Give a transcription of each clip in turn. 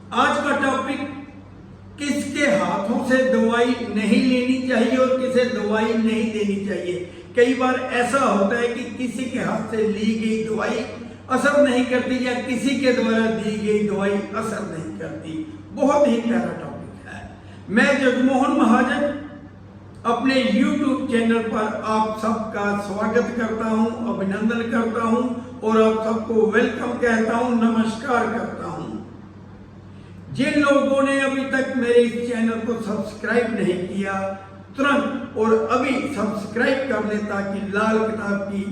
आज का टॉपिक किसके हाथों से दवाई नहीं लेनी चाहिए और किसे दवाई नहीं देनी चाहिए। कई बार ऐसा होता है कि किसी के हाथ से ली गई दवाई असर नहीं करती या किसी के द्वारा दी गई दवाई असर नहीं करती। बहुत ही प्यारा टॉपिक है। मैं जगमोहन महाजन अपने YouTube चैनल पर आप सबका स्वागत करता हूं, अभिनंदन करता हूं और आप सबको वेलकम कहता हूं, नमस्कार करता हूं। जिन लोगों ने अभी तक मेरे इस चैनल को सब्सक्राइब नहीं किया, तुरंत और अभी सब्सक्राइब कर ले ताकि लाल किताब की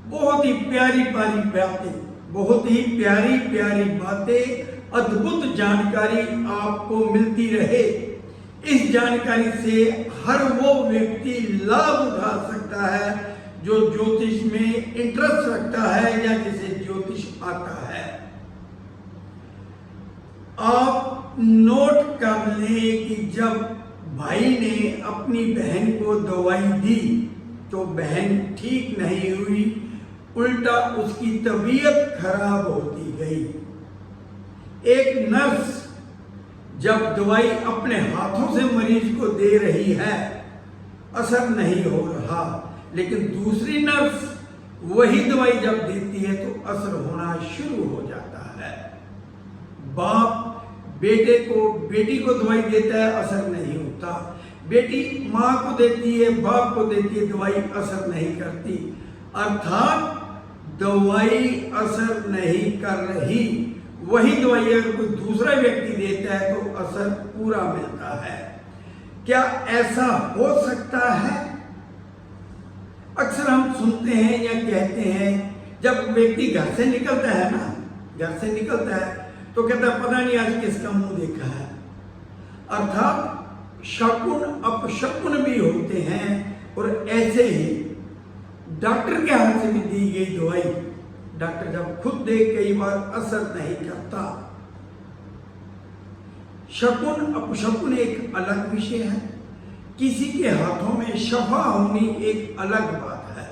बहुत ही प्यारी प्यारी बातें, बहुत ही प्यारी प्यारी बातें, अद्भुत जानकारी आपको मिलती रहे। इस जानकारी से हर वो व्यक्ति लाभ उठा सकता है जो ज्योतिष में इंटरेस्ट रखता है या जिसे ज्योतिष आता है। आप नोट कर लें कि जब भाई ने अपनी बहन को दवाई दी तो बहन ठीक नहीं हुई, उल्टा उसकी तबीयत खराब होती गई। एक नर्स जब दवाई अपने हाथों से मरीज को दे रही है, असर नहीं हो रहा, लेकिन दूसरी नर्स वही दवाई जब देती है तो असर होना शुरू हो जाता है। बाप बेटी को दवाई देता है, असर नहीं होता। बेटी माँ को देती है, बाप को देती है, दवाई असर नहीं करती। अर्थात दवाई असर नहीं कर रही। वही दवाई अगर कोई दूसरा व्यक्ति देता है तो असर पूरा मिलता है। क्या ऐसा हो सकता है? अक्सर हम सुनते हैं या कहते हैं, जब व्यक्ति घर से निकलता है ना, घर से निकलता है तो कहता है पता नहीं आज किसका मुंह देखा है। अर्थात शकुन अपशकुन भी होते हैं। और ऐसे ही डॉक्टर के हाथ से भी दी गई दवाई डॉक्टर जब खुद दे कई बार असर नहीं करता। शकुन अपशकुन एक अलग विषय है, किसी के हाथों में शफा होनी एक अलग बात है।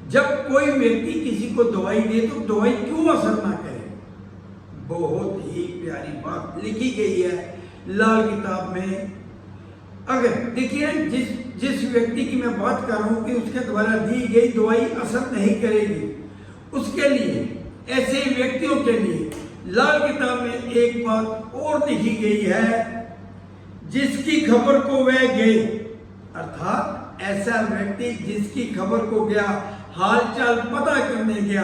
जब कोई व्यक्ति किसी को दवाई दे तो दवाई क्यों असर ना करे? बहुत ही प्यारी बात लिखी गई है लाल किताब में। अगर देखिए जिस व्यक्ति की मैं बात कर रहा हूं कि उसके द्वारा दी गई दवाई असर नहीं करेगी, उसके लिए, ऐसे व्यक्तियों के लिए लाल किताब में एक बात और लिखी गई है, जिसकी खबर को वह गए। अर्थात ऐसा व्यक्ति जिसकी खबर को गया, हालचाल पता करने गया,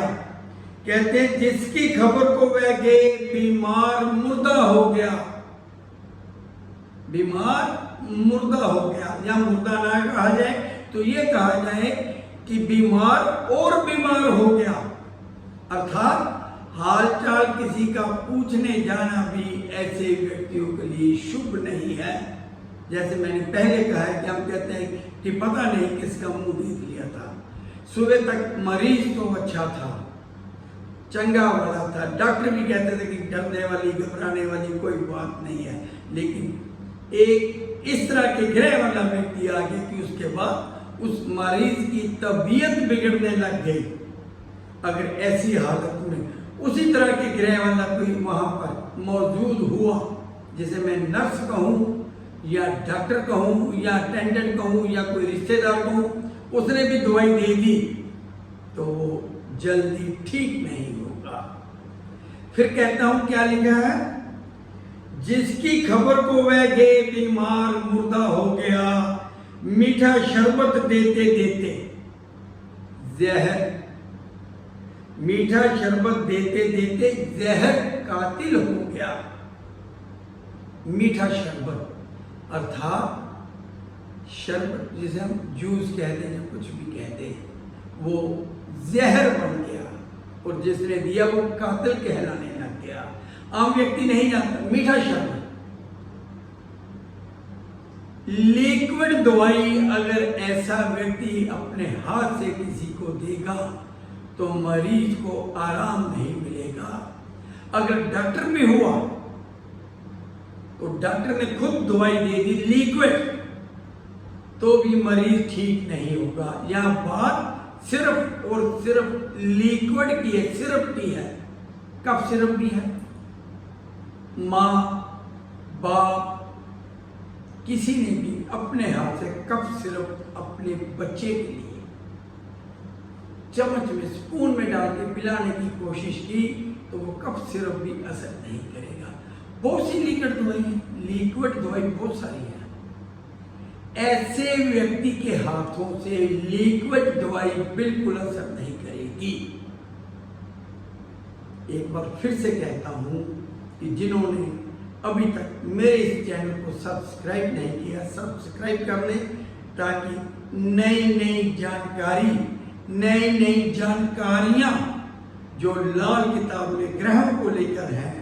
कहते हैं जिसकी खबर को वह गए बीमार मुर्दा हो गया। बीमार मुर्दा हो गया, या मुर्दा ना कहा जाए तो ये कहा जाए कि बीमार और बीमार हो गया। अर्थात हालचाल किसी का पूछने जाना भी ऐसे व्यक्तियों के लिए शुभ नहीं है। जैसे मैंने पहले कहा है कि हम कहते हैं कि पता नहीं किसका मुंह देख लिया था। सुबह तक मरीज तो अच्छा था, चंगा वाला था, डॉक्टर भी कहते थे कि डरने वाली घबराने वाली कोई बात नहीं है, लेकिन एक इस तरह के ग्रह वाला व्यक्ति आ गया कि उसके बाद उस मरीज की तबीयत बिगड़ने लग गई। अगर ऐसी हालत में उसी तरह के ग्रह वाला कोई वहां पर मौजूद हुआ, जिसे मैं नर्स कहूं या डॉक्टर कहूं या अटेंडेंट कहूं या कोई रिश्तेदार कहूं, उसने भी दवाई दे दी तो वो जल्दी ठीक नहीं होगा। फिर कहता हूं क्या लिखा है, जिसकी खबर को वह गए बीमार मुर्दा हो गया, मीठा शरबत देते देते जहर, मीठा शरबत देते देते जहर कातिल हो गया। मीठा शरबत अर्थात शरबत जिसे हम जूस कहते हैं, कुछ भी कहते हैं, वो जहर बन गया और जिसने दिया वो कातिल कहलाने लग गया। आम व्यक्ति नहीं जानता। मीठा शरबत, लिक्विड दवाई अगर ऐसा व्यक्ति अपने हाथ से किसी को देगा तो मरीज को आराम नहीं मिलेगा। अगर डॉक्टर भी हुआ तो डॉक्टर ने खुद दवाई दे दी लिक्विड, तो भी मरीज ठीक नहीं होगा। यह बात सिर्फ और सिर्फ लिक्विड की है, सिरप की है। कफ सिरप भी है, माँ बाप किसी ने भी अपने हाथ से कफ सिरप अपने बच्चे के लिए चम्मच में स्पून में डाल के पिलाने की कोशिश की तो वो कफ सिरप भी असर नहीं करेगा। बहुत सी लिक्विड दवाई बहुत सारी है। ऐसे व्यक्ति के हाथों से लिक्विड दवाई बिल्कुल असर नहीं करेगी। एक बार फिर से कहता हूं कि जिन्होंने अभी तक मेरे इस चैनल को सब्सक्राइब नहीं किया, सब्सक्राइब कर लें ताकि नई नई जानकारियां जो लाल किताब में ग्रहों को लेकर है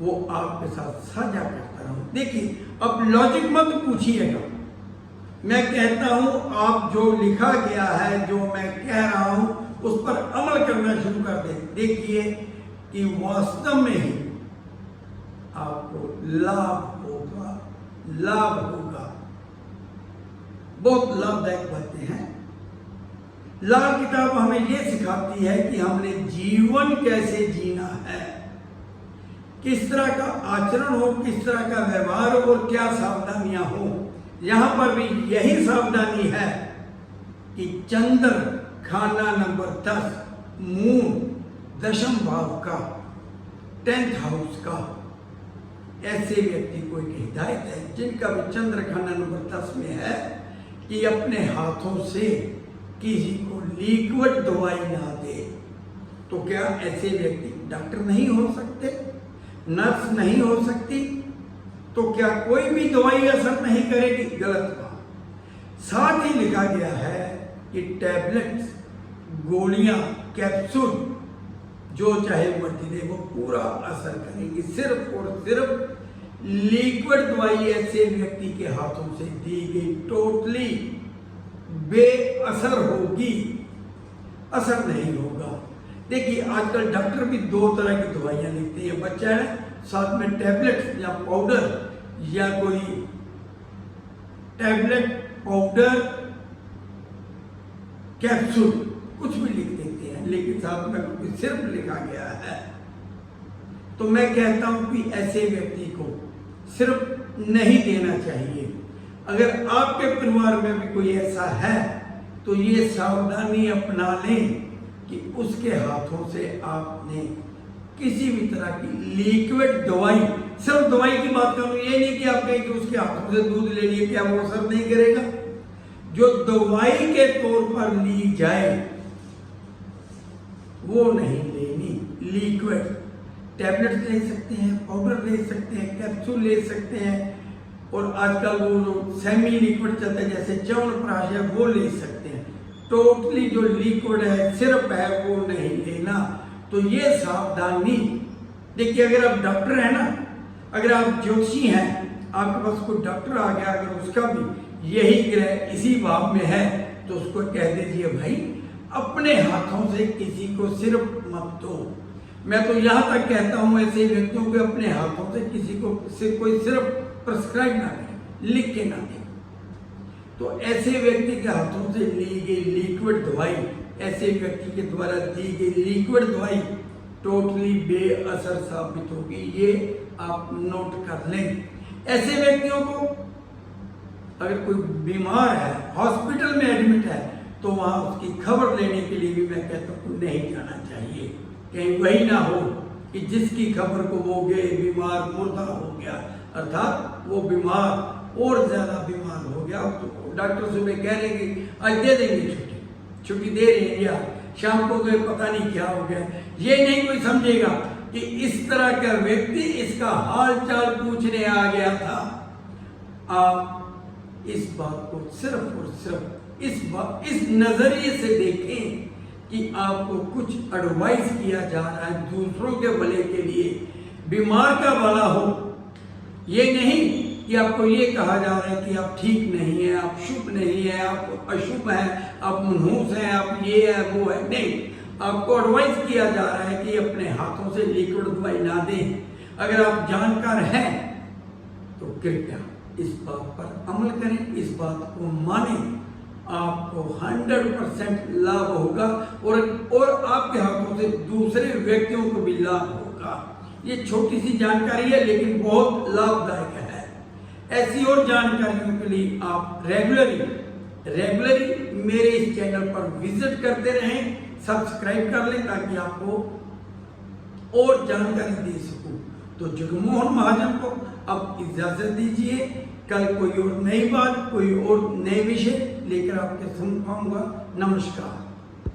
वो आपके साथ साझा करता रहूं। देखिए, अब लॉजिक मत पूछिएगा, मैं कहता हूं आप जो लिखा गया है, जो मैं कह रहा हूं उस पर अमल करना शुरू कर दें। देखिए कि वास्तव में ही आपको लाभ होगा। बहुत लाभदायक बातें हैं। लाल किताब हमें यह सिखाती है कि हमने जीवन कैसे जीना है, किस तरह का आचरण हो, किस तरह का व्यवहार हो और क्या सावधानियां हो। यहां पर भी यही सावधानी है कि चंद्र खाना नंबर 10 मून दशम भाव का 10th हाउस का ऐसे व्यक्ति को एक हिदायत है जिनका भी चंद्र खाना नंबर 10 में है कि अपने हाथों से किसी को लिक्विड दवाई ना दे। तो क्या ऐसे व्यक्ति डॉक्टर नहीं हो सकते, नर्स नहीं हो सकती? तो क्या कोई भी दवाई असर नहीं करेगी? गलत बात। साथ ही लिखा गया है कि टैबलेट्स, गोलियां, कैप्सूल जो चाहे मर्जी दे वो पूरा असर करेगी। सिर्फ और सिर्फ लिक्विड दवाई ऐसे व्यक्ति के हाथों से दी गई टोटली बेअसर होगी, असर नहीं होगा। देखिए, आजकल डॉक्टर भी 2 तरह की दवाइयां लिखते हैं। बच्चा है साथ में टैबलेट या पाउडर या कोई टैबलेट, पाउडर, कैप्सूल कुछ भी लिख देते हैं, लेकिन साथ में कोई सिर्फ लिखा गया है। तो मैं कहता हूं कि ऐसे व्यक्ति को सिर्फ नहीं देना चाहिए। अगर आपके परिवार में भी कोई ऐसा है तो ये सावधानी अपना लें कि उसके हाथों से आपने किसी भी तरह की लिक्विड दवाई, सिर्फ दवाई की बात करूं, ये नहीं कि आप कहें कि उसके हाथों से दूध ले लिए, क्या वो असर नहीं करेगा? जो दवाई के तौर पर ली जाए वो नहीं लेनी। लिक्विड टैबलेट ले सकते हैं, पाउडर ले सकते हैं, कैप्सूल ले सकते हैं, और आजकल वो जो सेमी लिक्विड चलते हैं जैसे च्यवनप्राश है वो ले सकते हैं। टोटली जो लिक्विड है, सिरप है, वो नहीं लेना। तो ये सावधानी। देखिए, अगर आप डॉक्टर हैं ना, अगर आप ज्योतिषी हैं, आपके पास कोई डॉक्टर आ गया, अगर उसका भी यही ग्रह इसी भाव में है तो उसको कह दीजिए भाई अपने हाथों से किसी को सिर्फ मत दो। मैं तो यहां तक कहता हूं ऐसे व्यक्तियों को अपने हाथों से किसी को कोई सिर्फ प्रिस्क्राइब ना करें, लिख के ना दें। तो ऐसे व्यक्ति के हाथों से ली गई लिक्विड दवाई, ऐसे व्यक्ति के द्वारा दी गई लिक्विड दवाई टोटली बेअसर साबित होगी। ये आप नोट कर लें। ऐसे व्यक्तियों को अगर कोई बीमार है, हॉस्पिटल में एडमिट है, तो वहां उसकी खबर लेने के लिए भी मैं कहता हूं नहीं जाना चाहिए। कहीं वही ना हो कि जिसकी खबर को वो गए बीमार मुर्दा हो गया, अर्थात वो बीमार और ज्यादा बीमार हो गया। तो डॉक्टर सुबह कह रहे कि आज दे देंगे छुट्टी दे रहे हैं या शाम को तो पता नहीं क्या हो गया। ये नहीं कोई समझेगा कि इस तरह का व्यक्ति इसका हाल चाल पूछने आ गया था। आप इस बात को सिर्फ और सिर्फ इस नजरिए से देखें कि आपको कुछ एडवाइस किया जा रहा है दूसरों के भले के लिए, बीमार का भला हो। ये नहीं कि आपको ये कहा जा रहा है कि आप ठीक नहीं है, आप शुभ नहीं है, आप अशुभ हैं, आप मनहूस हैं, आप ये है वो है। नहीं, आपको एडवाइस किया जा रहा है कि अपने हाथों से लिक्विड दवाई ना दें। अगर आप जानकार हैं तो कृपया इस बात पर अमल करें, इस बात को मानें। आपको 100% लाभ होगा और आपके हाथों से दूसरे व्यक्तियों को भी लाभ होगा। ये छोटी सी जानकारी है लेकिन बहुत लाभदायक है। ऐसी और जानकारियों के लिए आप रेगुलरली मेरे इस चैनल पर विजिट करते रहें, सब्सक्राइब कर लें ताकि आपको और जानकारी दे सकूं। तो जगमोहन महाजन को अब इजाजत दीजिए। कल कोई और नई बात, कोई और नए विषय लेकर आपके सुन पाऊंगा। नमस्कार।